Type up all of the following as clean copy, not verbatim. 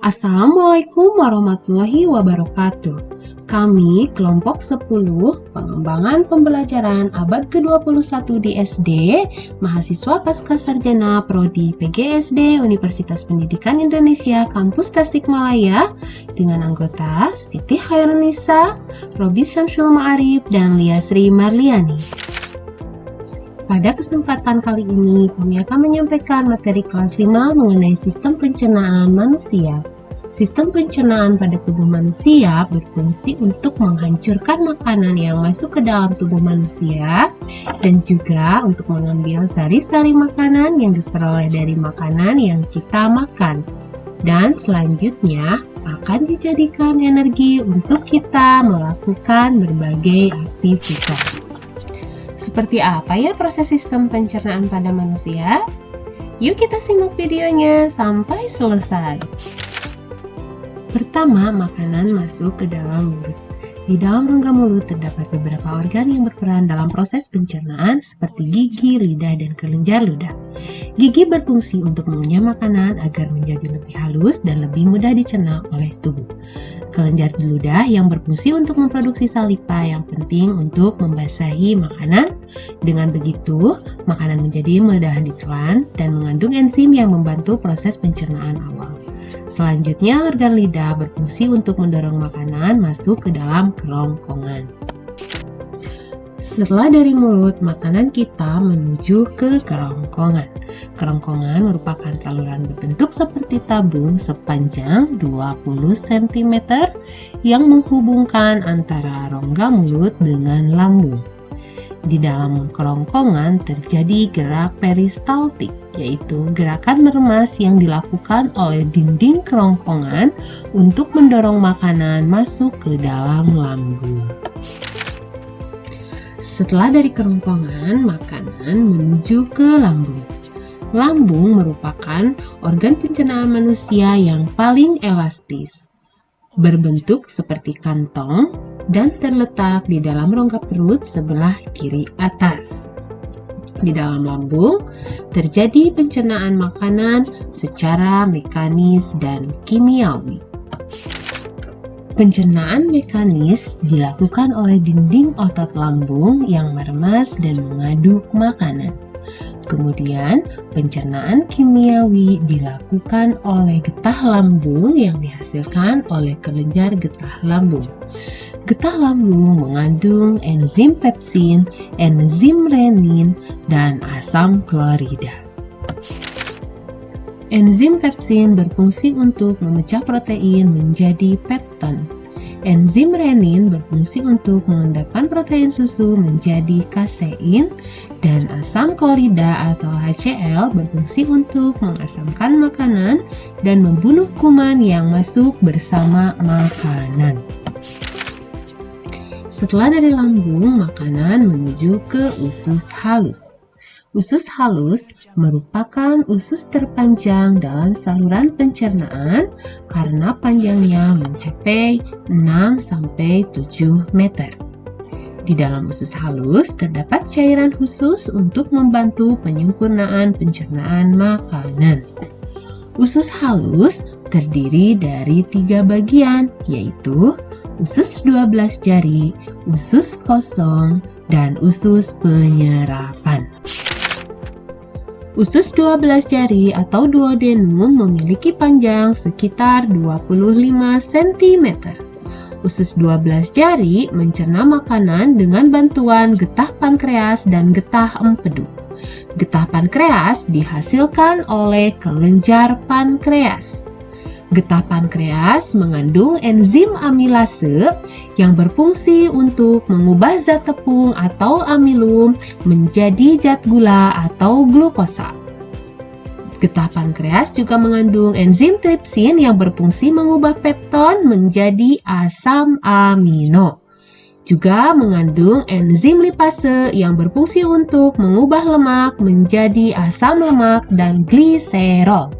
Assalamualaikum warahmatullahi wabarakatuh. Kami kelompok 10 pengembangan pembelajaran abad ke-21 di SD, mahasiswa Pascasarjana Prodi PGSD Universitas Pendidikan Indonesia Kampus Tasikmalaya dengan anggota Siti Khairunisa, Robi Syamsul Ma'arif, dan Liasri Marliani. Pada kesempatan kali ini, kami akan menyampaikan materi kelas 5 mengenai sistem pencernaan manusia. Sistem pencernaan pada tubuh manusia berfungsi untuk menghancurkan makanan yang masuk ke dalam tubuh manusia dan juga untuk mengambil sari-sari makanan yang diperoleh dari makanan yang kita makan. Dan selanjutnya akan dijadikan energi untuk kita melakukan berbagai aktivitas. Seperti apa ya proses sistem pencernaan pada manusia? Yuk kita simak videonya sampai selesai. Pertama, makanan masuk ke dalam mulut. Di dalam rongga mulut terdapat beberapa organ yang berperan dalam proses pencernaan seperti gigi, lidah, dan kelenjar ludah. Gigi berfungsi untuk mengunyah makanan agar menjadi lebih halus dan lebih mudah dicerna oleh tubuh. Kelenjar ludah yang berfungsi untuk memproduksi saliva yang penting untuk membasahi makanan. Dengan begitu, makanan menjadi mudah ditelan dan mengandung enzim yang membantu proses pencernaan awal. Selanjutnya, organ lidah berfungsi untuk mendorong makanan masuk ke dalam kerongkongan. Setelah dari mulut, makanan kita menuju ke kerongkongan. Kerongkongan merupakan saluran berbentuk seperti tabung sepanjang 20 cm yang menghubungkan antara rongga mulut dengan lambung. Di dalam kerongkongan terjadi gerak peristaltik, yaitu gerakan meremas yang dilakukan oleh dinding kerongkongan untuk mendorong makanan masuk ke dalam lambung. Setelah dari kerongkongan, makanan menuju ke lambung. Lambung merupakan organ pencernaan manusia yang paling elastis, berbentuk seperti kantong dan terletak di dalam rongga perut sebelah kiri atas. Di dalam lambung terjadi pencernaan makanan secara mekanis dan kimiawi. Pencernaan mekanis dilakukan oleh dinding otot lambung yang meremas dan mengaduk makanan. Kemudian, pencernaan kimiawi dilakukan oleh getah lambung yang dihasilkan oleh kelenjar getah lambung. Getah lambung mengandung enzim pepsin, enzim renin, dan asam klorida. Enzim pepsin berfungsi untuk memecah protein menjadi pepton. Enzim renin berfungsi untuk mengendapkan protein susu menjadi kasein, dan asam klorida atau HCl berfungsi untuk mengasamkan makanan dan membunuh kuman yang masuk bersama makanan. Setelah dari lambung, makanan menuju ke usus halus. Usus halus merupakan usus terpanjang dalam saluran pencernaan karena panjangnya mencapai 6-7 meter. Di dalam usus halus terdapat cairan khusus untuk membantu penyempurnaan pencernaan makanan. Usus halus terdiri dari 3 bagian, yaitu usus 12 jari, usus kosong, dan usus penyerapan. Usus 12 jari atau duodenum memiliki panjang sekitar 25 cm. Usus 12 jari mencerna makanan dengan bantuan getah pankreas dan getah empedu. Getah pankreas dihasilkan oleh kelenjar pankreas. Getah pankreas mengandung enzim amilase yang berfungsi untuk mengubah zat tepung atau amilum menjadi zat gula atau glukosa. Getah pankreas juga mengandung enzim tripsin yang berfungsi mengubah pepton menjadi asam amino. Juga mengandung enzim lipase yang berfungsi untuk mengubah lemak menjadi asam lemak dan gliserol.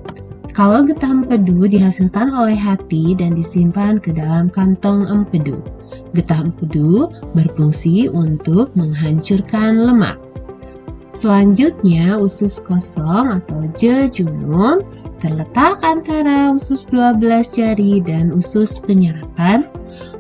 Kalau getah empedu dihasilkan oleh hati dan disimpan ke dalam kantong empedu. Getah empedu berfungsi untuk menghancurkan lemak. Selanjutnya, usus kosong atau jejunum terletak antara usus 12 jari dan usus penyerapan.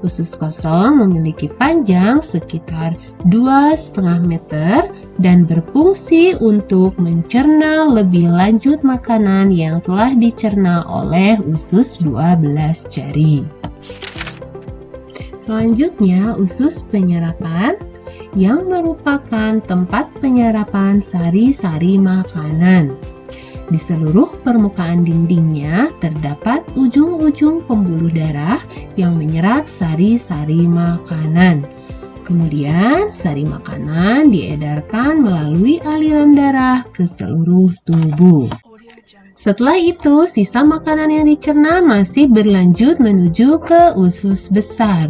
Usus kosong memiliki panjang sekitar 2,5 meter dan berfungsi untuk mencerna lebih lanjut makanan yang telah dicerna oleh usus 12 jari. Selanjutnya, usus penyerapan yang merupakan tempat penyerapan sari-sari makanan. Di seluruh permukaan dindingnya terdapat ujung-ujung pembuluh darah yang menyerap sari-sari makanan. Kemudian, sari makanan diedarkan melalui aliran darah ke seluruh tubuh. Setelah itu, sisa makanan yang dicerna masih berlanjut menuju ke usus besar.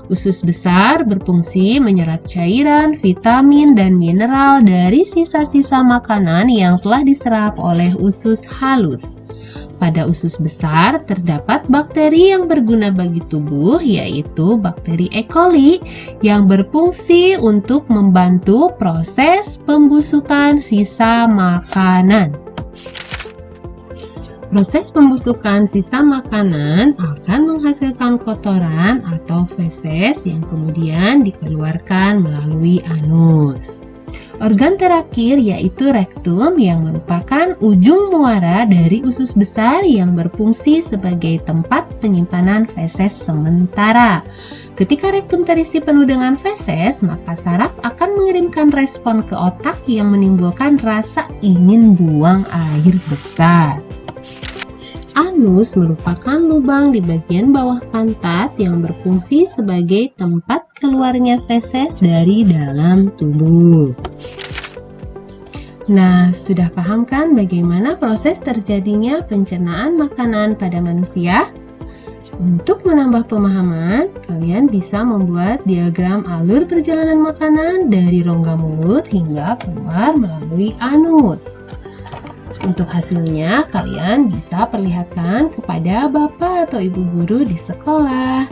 Usus besar berfungsi menyerap cairan, vitamin, dan mineral dari sisa-sisa makanan yang telah diserap oleh usus halus. Pada usus besar terdapat bakteri yang berguna bagi tubuh, yaitu bakteri E. coli yang berfungsi untuk membantu proses pembusukan sisa makanan. Proses pembusukan sisa makanan akan menghasilkan kotoran atau feses yang kemudian dikeluarkan melalui anus. Organ terakhir yaitu rektum yang merupakan ujung muara dari usus besar yang berfungsi sebagai tempat penyimpanan feses sementara. Ketika rektum terisi penuh dengan feses, maka saraf akan mengirimkan respon ke otak yang menimbulkan rasa ingin buang air besar. Anus merupakan lubang di bagian bawah pantat yang berfungsi sebagai tempat keluarnya feses dari dalam tubuh. Nah, sudah paham kan bagaimana proses terjadinya pencernaan makanan pada manusia? Untuk menambah pemahaman, kalian bisa membuat diagram alur perjalanan makanan dari rongga mulut hingga keluar melalui anus. Untuk hasilnya, kalian bisa perlihatkan kepada bapak atau ibu guru di sekolah.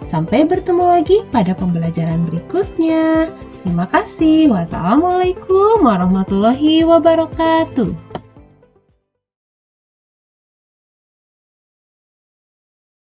Sampai bertemu lagi pada pembelajaran berikutnya. Terima kasih. Wassalamualaikum warahmatullahi wabarakatuh.